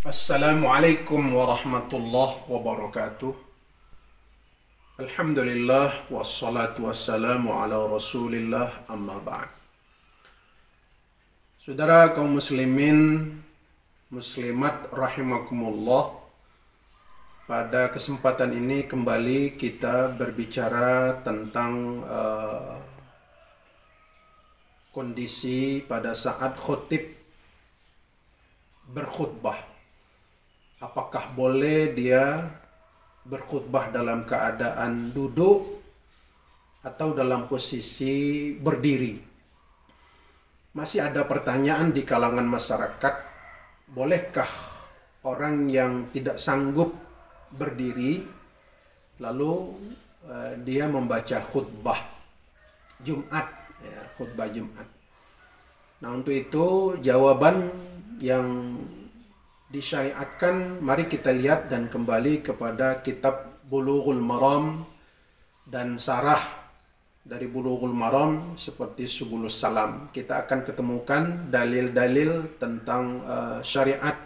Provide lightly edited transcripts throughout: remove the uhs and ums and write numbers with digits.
Assalamualaikum warahmatullahi wabarakatuh. Alhamdulillah wassalatu wassalamu ala Rasulillah amma ba'd. Saudara kaum muslimin, muslimat rahimakumullah. Pada kesempatan ini kembali kita berbicara tentang kondisi pada saat khutib berkhutbah. Apakah boleh dia berkhutbah dalam keadaan duduk atau dalam posisi berdiri? Masih ada pertanyaan di kalangan masyarakat, bolehkah orang yang tidak sanggup berdiri lalu dia membaca khutbah Jumat, ya, khutbah Jumat. Nah, untuk itu jawaban yang disyariatkan, mari kita lihat dan kembali kepada kitab Bulughul Maram dan sarah dari Bulughul Maram seperti Subulus Salam. Kita akan ketemukan dalil-dalil tentang syariat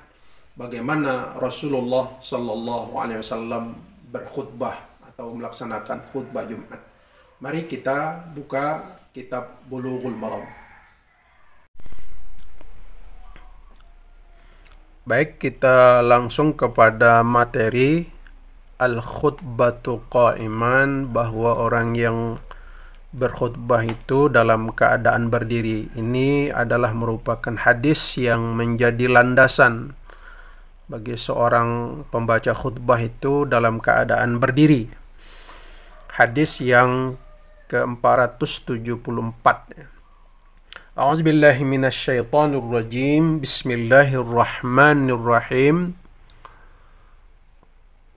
bagaimana Rasulullah Sallallahu Alaihi Wasallam berkhutbah atau melaksanakan khutbah Jumat. Mari kita buka kitab Bulughul Maram. Baik, kita langsung kepada materi al-khutbatu qa'iman, bahwa orang yang berkhutbah itu dalam keadaan berdiri. Ini adalah merupakan hadis yang menjadi landasan bagi seorang pembaca khutbah itu dalam keadaan berdiri. Hadis yang ke-474. A'udzubillahi minasyaitonir rajim. Bismillahirrahmanirrahim.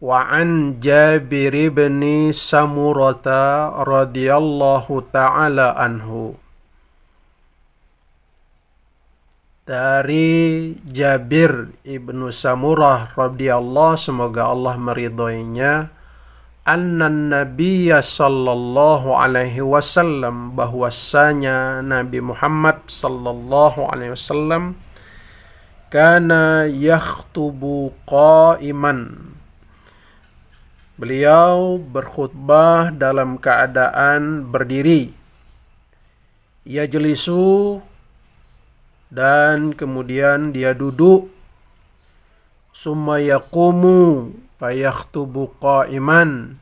Wa an Jabir bin Samurata radhiyallahu ta'ala anhu. Dari Jabir ibnu Samurah radhiyallahu, semoga Allah meridhoinya, anna nabiyya sallallahu alaihi wasallam, bahwasanya Nabi Muhammad sallallahu alaihi wasallam kana yakhtubu qa'iman, beliau berkhutbah dalam keadaan berdiri, yajlisu, dan kemudian dia duduk, summa yaqumu fayakhtubu qa'iman,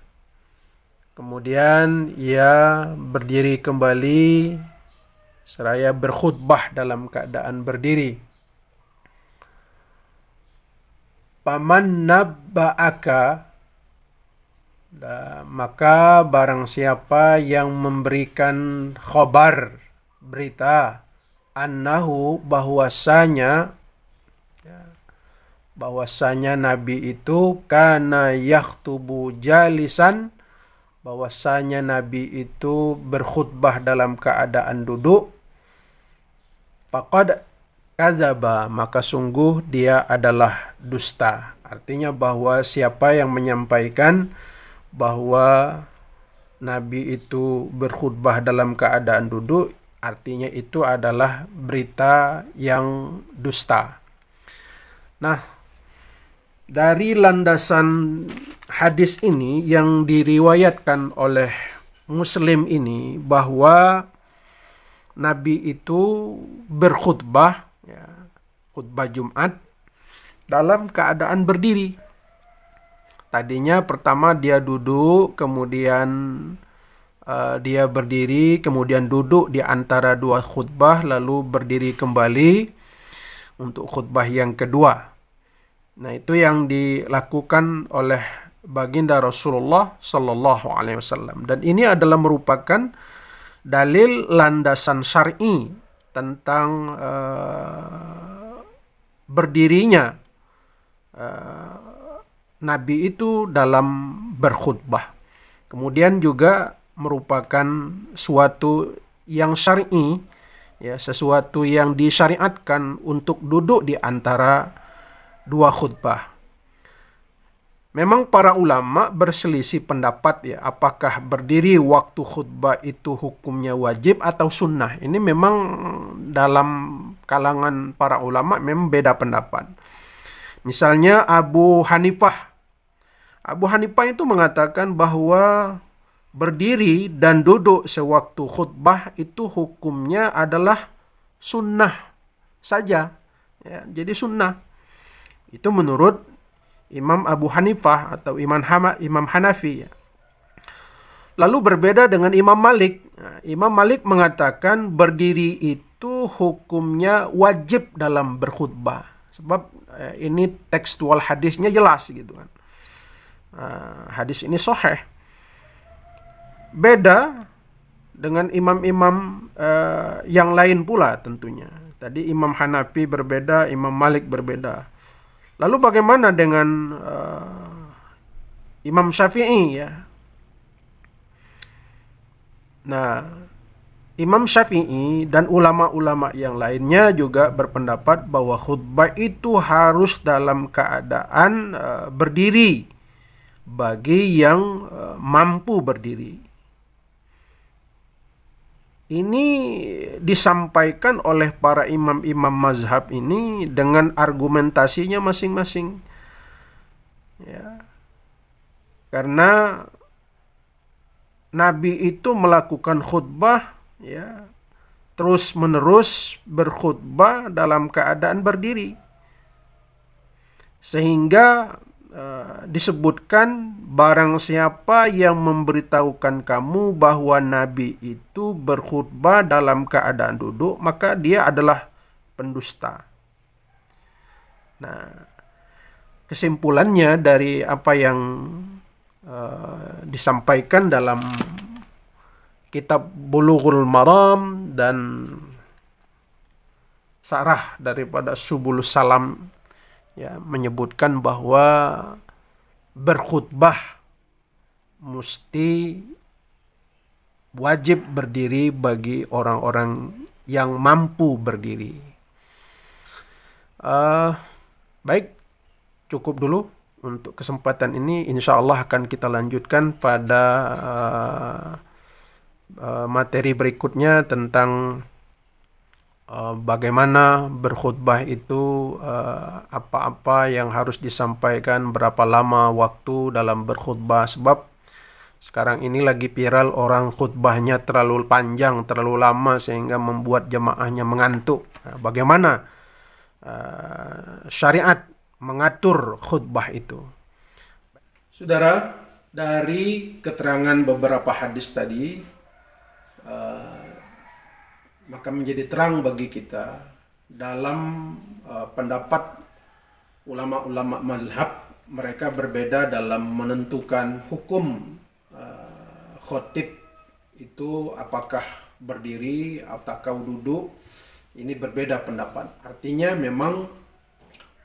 kemudian ia berdiri kembali seraya berkhutbah dalam keadaan berdiri. Paman nabba'aka, maka barang siapa yang memberikan khabar, berita, annahu, bahwasanya Nabi itu kana yakhtubu jalisan, bahwasanya Nabi itu berkhutbah dalam keadaan duduk, faqad kadzaba, maka sungguh dia adalah dusta. Artinya bahwa siapa yang menyampaikan bahwa Nabi itu berkhutbah dalam keadaan duduk, artinya itu adalah berita yang dusta. Nah, dari landasan hadis ini yang diriwayatkan oleh Muslim ini, bahwa Nabi itu berkhutbah, ya, khutbah Jumat dalam keadaan berdiri. Tadinya pertama dia duduk, kemudian dia berdiri, kemudian duduk di antara dua khutbah, lalu berdiri kembali untuk khutbah yang kedua. Nah, itu yang dilakukan oleh baginda Rasulullah Sallallahu Alaihi Wasallam, dan ini adalah merupakan dalil landasan syar'i tentang berdirinya Nabi itu dalam berkhutbah. Kemudian juga merupakan suatu yang syar'i, ya, sesuatu yang disyariatkan untuk duduk di antara dua khutbah. Memang para ulama berselisih pendapat, ya, apakah berdiri waktu khutbah itu hukumnya wajib atau sunnah. Ini memang dalam kalangan para ulama memang beda pendapat. Misalnya Abu Hanifah. Abu Hanifah itu mengatakan bahwa berdiri dan duduk sewaktu khutbah itu hukumnya adalah sunnah saja. Ya, jadi sunnah. Itu menurut Imam Abu Hanifah atau Imam Hanafi. Ya. Lalu berbeda dengan Imam Malik. Nah, Imam Malik mengatakan berdiri itu hukumnya wajib dalam berkhutbah. Sebab ini tekstual hadisnya jelas gitu kan. Hadis ini sahih. Beda dengan imam-imam yang lain pula tentunya. Tadi Imam Hanafi berbeda, Imam Malik berbeda. Lalu bagaimana dengan Imam Syafi'i ya? Nah, Imam Syafi'i dan ulama-ulama yang lainnya juga berpendapat bahwa khutbah itu harus dalam keadaan berdiri bagi yang mampu berdiri. Ini disampaikan oleh para imam-imam mazhab ini dengan argumentasinya masing-masing. Ya. Karena Nabi itu melakukan khutbah ya, terus-menerus berkhutbah dalam keadaan berdiri. Sehingga disebutkan barang siapa yang memberitahukan kamu bahwa Nabi itu berkhutbah dalam keadaan duduk, maka dia adalah pendusta. Nah, kesimpulannya dari apa yang disampaikan dalam kitab Bulughul Maram dan sarah daripada Subulus Salam ya, menyebutkan bahwa berkhutbah mesti wajib berdiri bagi orang-orang yang mampu berdiri. Baik, cukup dulu untuk kesempatan ini. Insya Allah akan kita lanjutkan pada materi berikutnya tentang bagaimana berkhutbah itu, apa-apa yang harus disampaikan, berapa lama waktu dalam berkhutbah. Sebab sekarang ini lagi viral orang khutbahnya terlalu panjang, terlalu lama sehingga membuat jemaahnya mengantuk. Nah, bagaimana syariat mengatur khutbah itu? Saudara, dari keterangan beberapa hadis tadi, maka menjadi terang bagi kita dalam pendapat ulama-ulama mazhab, mereka berbeda dalam menentukan hukum khotib itu apakah berdiri ataukah duduk. Ini berbeda pendapat. Artinya memang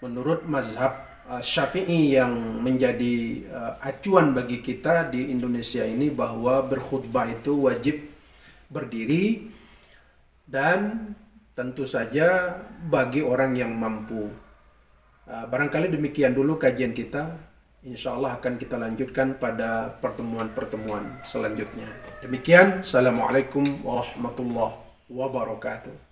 menurut mazhab Syafi'i yang menjadi acuan bagi kita di Indonesia ini, bahwa berkhutbah itu wajib berdiri dan tentu saja bagi orang yang mampu. Barangkali demikian dulu kajian kita. Insya Allah akan kita lanjutkan pada pertemuan-pertemuan selanjutnya. Demikian, Assalamualaikum warahmatullahi wabarakatuh.